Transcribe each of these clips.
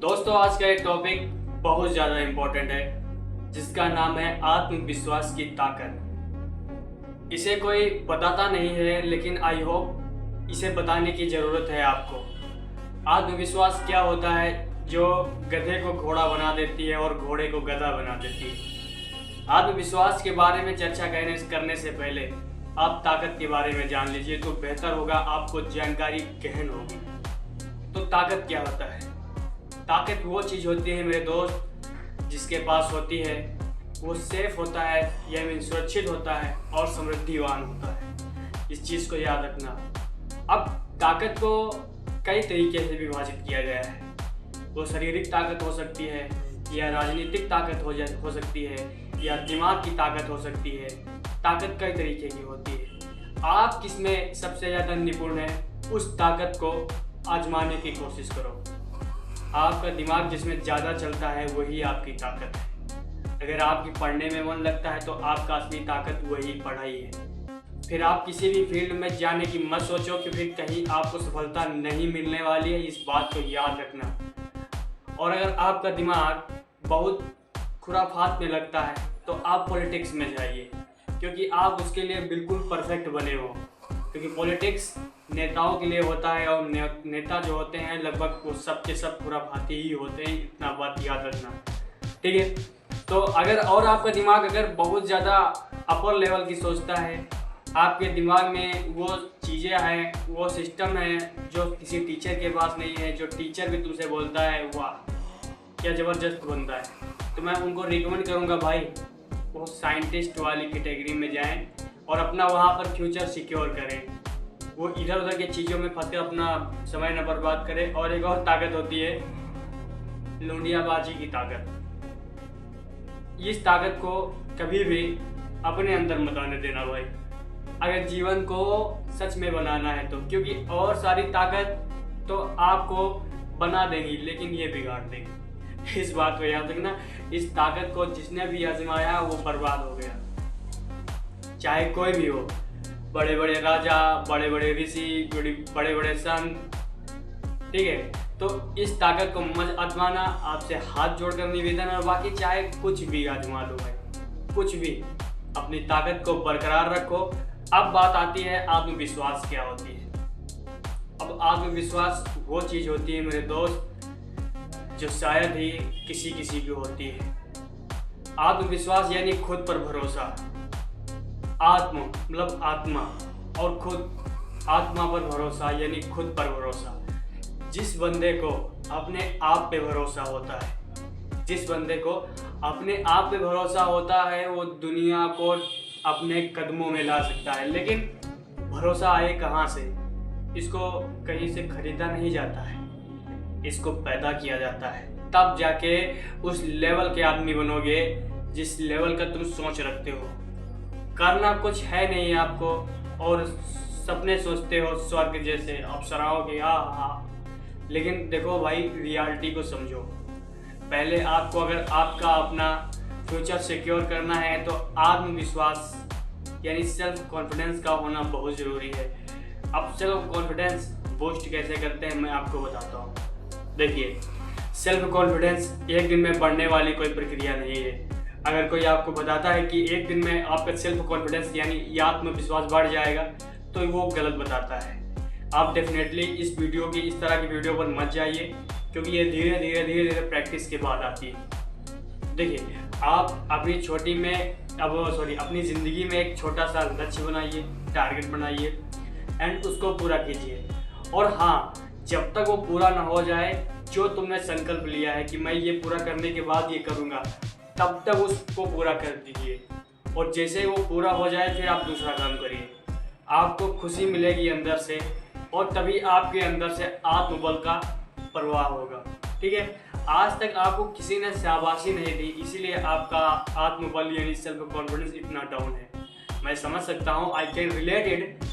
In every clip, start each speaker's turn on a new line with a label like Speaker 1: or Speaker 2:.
Speaker 1: दोस्तों आज का एक टॉपिक बहुत ज़्यादा इम्पोर्टेंट है जिसका नाम है आत्मविश्वास की ताकत। इसे कोई बताता नहीं है लेकिन आई होप इसे बताने की ज़रूरत है आपको। आत्मविश्वास क्या होता है जो गधे को घोड़ा बना देती है और घोड़े को गधा बना देती है। आत्मविश्वास के बारे में चर्चा करने से पहले आप ताकत के बारे में जान लीजिए तो बेहतर होगा, आपको जानकारी गहन होगी। तो ताकत क्या होता है? ताकत वो चीज़ होती है मेरे दोस्त जिसके पास होती है वो सेफ होता है, यानी सुरक्षित होता है और समृद्धिवान होता है। इस चीज़ को याद रखना। अब ताकत को कई तरीके से विभाजित किया गया है। वो शारीरिक ताकत हो सकती है या राजनीतिक ताकत हो सकती है या दिमाग की ताकत हो सकती है। ताकत कई तरीके की होती है। आप किसमें सबसे ज़्यादा निपुण हैं उस ताकत को आजमाने की कोशिश करो। आपका दिमाग जिसमें ज़्यादा चलता है वही आपकी ताकत है। अगर आपकी पढ़ने में मन लगता है तो आपका असली ताकत वही पढ़ाई है। फिर आप किसी भी फील्ड में जाने की मत सोचो कि फिर कहीं आपको सफलता नहीं मिलने वाली है, इस बात को याद रखना। और अगर आपका दिमाग बहुत खुराफात में लगता है तो आप पॉलिटिक्स में जाइए, क्योंकि आप उसके लिए बिल्कुल परफेक्ट बने हो। क्योंकि पॉलिटिक्स नेताओं के लिए होता है और नेता जो होते हैं लगभग वो सब के सब खुराफाती ही होते हैं, इतना बात याद रखना, ठीक है। तो अगर और आपका दिमाग अगर बहुत ज़्यादा अपर लेवल की सोचता है, आपके दिमाग में वो चीज़ें हैं, वो सिस्टम है जो किसी टीचर के पास नहीं है, जो टीचर भी तुमसे बोलता है वाह क्या ज़बरदस्त बनता है, तो मैं उनको रिकमेंड करूँगा भाई वो साइंटिस्ट वाली कैटेगरी में जाएं और अपना वहाँ पर फ्यूचर सिक्योर करें। वो इधर उधर की चीज़ों में फंस कर अपना समय न बर्बाद करें। और एक और ताकत होती है लुंडियाबाजी की ताकत। इस ताकत को कभी भी अपने अंदर मत आने देना भाई, अगर जीवन को सच में बनाना है तो। क्योंकि और सारी ताकत तो आपको बना देंगी लेकिन ये बिगाड़ देंगी। इस बात को याद रखना। इस ताकत को जिसने भी आजमाया वो बर्बाद हो गया, चाहे कोई भी हो। बड़े बड़े राजा, बड़े बड़े ऋषि, बड़े बड़े संत, ठीक है। तो इस ताकत को मत आजमाना, आपसे हाथ जोड़कर निवेदन। और बाकी चाहे कुछ भी आजमा लो भाई, कुछ भी, अपनी ताकत को बरकरार रखो। अब बात आती है आत्मविश्वास क्या होती है। अब आत्मविश्वास वो चीज़ होती है मेरे दोस्त जो शायद ही किसी किसी की होती है। आत्मविश्वास यानी खुद पर भरोसा। आत्म मतलब आत्मा और खुद, आत्मा पर भरोसा यानी खुद पर भरोसा। जिस बंदे को अपने आप पे भरोसा होता है, जिस बंदे को अपने आप पे भरोसा होता है वो दुनिया को अपने कदमों में ला सकता है। लेकिन भरोसा आए कहाँ से? इसको कहीं से खरीदा नहीं जाता है, इसको पैदा किया जाता है। तब जाके उस लेवल के आदमी बनोगे जिस लेवल का तुम सोच रखते हो। करना कुछ है नहीं आपको और सपने सोचते हो स्वर्ग जैसे अप्सराओं के, लेकिन देखो भाई रियलिटी को समझो। पहले आपको अगर आपका अपना फ्यूचर सिक्योर करना है तो आत्मविश्वास यानी सेल्फ कॉन्फिडेंस का होना बहुत ज़रूरी है। अब सेल्फ कॉन्फिडेंस बूस्ट कैसे करते हैं मैं आपको बताता हूँ। देखिए, सेल्फ कॉन्फिडेंस एक दिन में बढ़ने वाली कोई प्रक्रिया नहीं है। अगर कोई आपको बताता है कि एक दिन में आपका सेल्फ कॉन्फिडेंस यानी आत्मविश्वास बढ़ जाएगा तो वो गलत बताता है। आप डेफिनेटली इस वीडियो की, इस तरह की वीडियो पर मत जाइए, क्योंकि ये धीरे धीरे प्रैक्टिस के बाद आती है। देखिए, आप अपनी अपनी ज़िंदगी में एक छोटा सा लक्ष्य बनाइए, टारगेट बनाइए एंड उसको पूरा कीजिए। और हाँ, जब तक वो पूरा ना हो जाए, जो तुमने संकल्प लिया है कि मैं ये पूरा करने के बाद ये करूँगा, तब तक उसको पूरा कर दीजिए। और जैसे ही वो पूरा हो जाए फिर आप दूसरा काम करिए। आपको खुशी मिलेगी अंदर से और तभी आपके अंदर से आत्मबल का प्रवाह होगा, ठीक है। आज तक आपको किसी ने शाबाशी नहीं दी, इसीलिए आपका आत्मबल यानी सेल्फ कॉन्फिडेंस इतना डाउन है। मैं समझ सकता हूँ, I can relate it,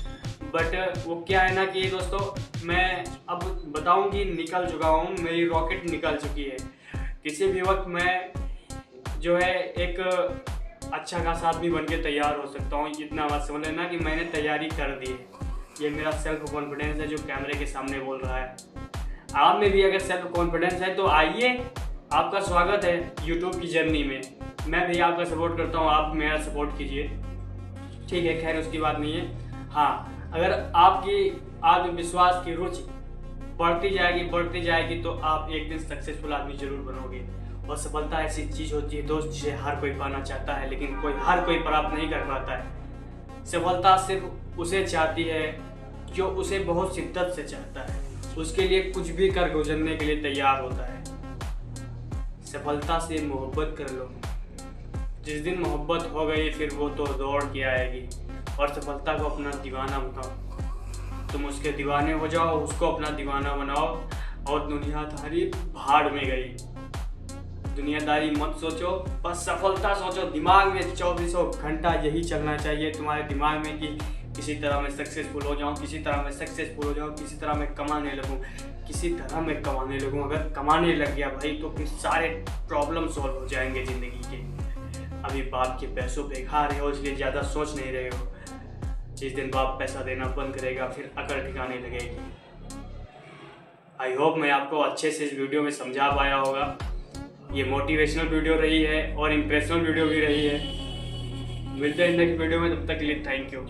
Speaker 1: but वो क्या है ना कि दोस्तों मैं अब बताऊँ कि निकल चुका हूँ, मेरी रॉकेट निकल चुकी है। किसी भी वक्त मैं जो है एक अच्छा खासा आदमी बन के तैयार हो सकता हूँ। इतना बात समझ लेना कि मैंने तैयारी कर दी है। ये मेरा सेल्फ कॉन्फिडेंस है जो कैमरे के सामने बोल रहा है। आप में भी अगर सेल्फ कॉन्फिडेंस है तो आइए, आपका स्वागत है यूट्यूब की जर्नी में। मैं भी आपका सपोर्ट करता हूँ, आप मेरा सपोर्ट कीजिए। ठीक है, खैर उसकी बात नहीं है। हाँ, अगर आपकी आत्मविश्वास की रुचि बढ़ती जाएगी तो आप एक दिन सक्सेसफुल आदमी जरूर बनोगे। और सफलता ऐसी चीज होती है दोस्त जिसे हर कोई पाना चाहता है, लेकिन हर कोई प्राप्त नहीं कर पाता है। सफलता सिर्फ उसे चाहती है जो उसे बहुत शिद्दत से चाहता है, उसके लिए कुछ भी कर गुजरने के लिए तैयार होता है। सफलता से मोहब्बत कर लो, जिस दिन मोहब्बत हो गई फिर वो तो दौड़ के आएगी। और सफलता को अपना दीवाना बनाओ, तुम उसके दीवाने हो जाओ, उसको अपना दीवाना बनाओ। और दुनियादारी भाड़ में गई, दुनियादारी मत सोचो, बस सफलता सोचो। दिमाग में 24 घंटा यही चलना चाहिए तुम्हारे दिमाग में कि किसी तरह मैं सक्सेसफुल हो जाऊं, किसी तरह मैं सक्सेसफुल हो जाऊं, किसी तरह मैं कमाने लगूं, किसी तरह मैं कमाने लगूं। अगर कमाने लग गया भाई तो फिर सारे प्रॉब्लम सॉल्व हो जाएंगे ज़िंदगी के। अभी बाप के पैसों पे खा रहे हो इसलिए ज़्यादा सोच नहीं रहे हो, जिस दिन बाप पैसा देना बंद करेगा फिर अकड़ ठिकाने लगेगी। आई होप मैं आपको अच्छे से इस वीडियो में समझा पाया होगा। ये मोटिवेशनल वीडियो रही है और इंप्रेशनल वीडियो भी रही है। मिलते हैं नेक्स्ट वीडियो में, तब तक के लिए थैंक यू।